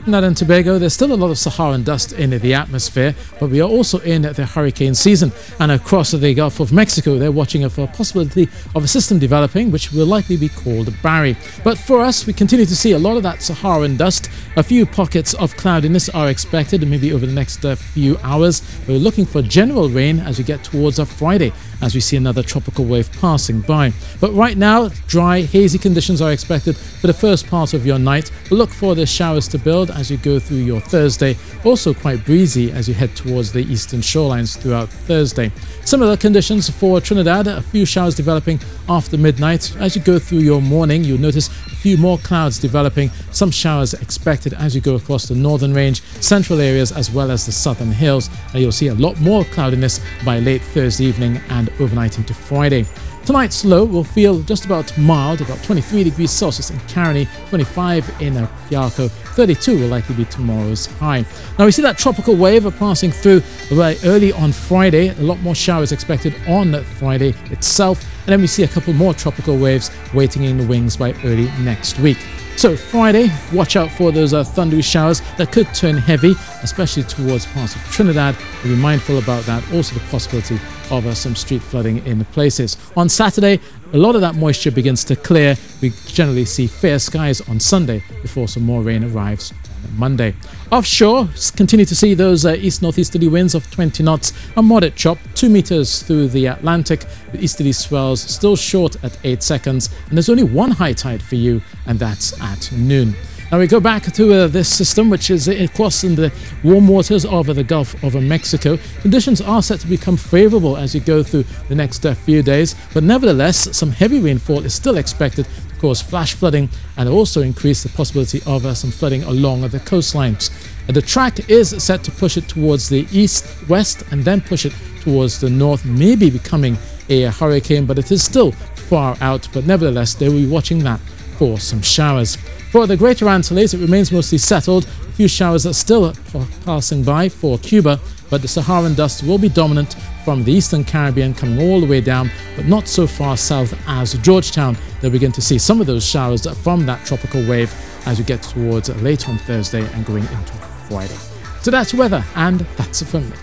Trinidad and Tobago, there's still a lot of Saharan dust in the atmosphere, but we are also in the hurricane season. And across the Gulf of Mexico, they're watching for a possibility of a system developing, which will likely be called Barry. But for us, we continue to see a lot of that Saharan dust. A few pockets of cloudiness are expected, maybe over the next few hours. We're looking for general rain as we get towards Friday, as we see another tropical wave passing by. But right now, dry, hazy conditions are expected for the first part of your night. We'll look for the showers to build as you go through your Thursday. Also quite breezy as you head towards the eastern shorelines throughout Thursday. Similar conditions for Trinidad, a few showers developing after midnight. As you go through your morning, you'll notice a few more clouds developing, some showers expected as you go across the northern range, central areas as well as the southern hills. And you'll see a lot more cloudiness by late Thursday evening and overnight into Friday. Tonight's low will feel just about mild, about 23 degrees Celsius in Caroni, 25 in Piarco, 32 will likely be tomorrow's high. Now we see that tropical wave passing through very early on Friday, a lot more showers expected on Friday itself, and then we see a couple more tropical waves waiting in the wings by early next week. So Friday, watch out for those thundery showers that could turn heavy, especially towards parts of Trinidad. We'll be mindful about that. Also the possibility of some street flooding in places. On Saturday, a lot of that moisture begins to clear. We generally see fair skies on Sunday before some more rain arrives on Monday. Offshore, continue to see those east-northeasterly winds of 20 knots, a moderate chop, 2 meters through the Atlantic, with easterly swells still short at 8 seconds, and there's only one high tide for you, and that's at noon. Now we go back to this system, which is crossing the warm waters of the Gulf of Mexico. Conditions are set to become favorable as you go through the next few days, but nevertheless, some heavy rainfall is still expected to cause flash flooding and also increase the possibility of some flooding along the coastlines. The track is set to push it towards the east-west and then push it towards the north, maybe becoming a hurricane, but it is still far out. But nevertheless, they will be watching that for some showers. For the Greater Antilles, it remains mostly settled. A few showers are still passing by for Cuba, but the Saharan dust will be dominant from the Eastern Caribbean coming all the way down, but not so far south as Georgetown. They'll begin to see some of those showers from that tropical wave as we get towards late on Thursday and going into Friday. So that's weather, and that's it from me.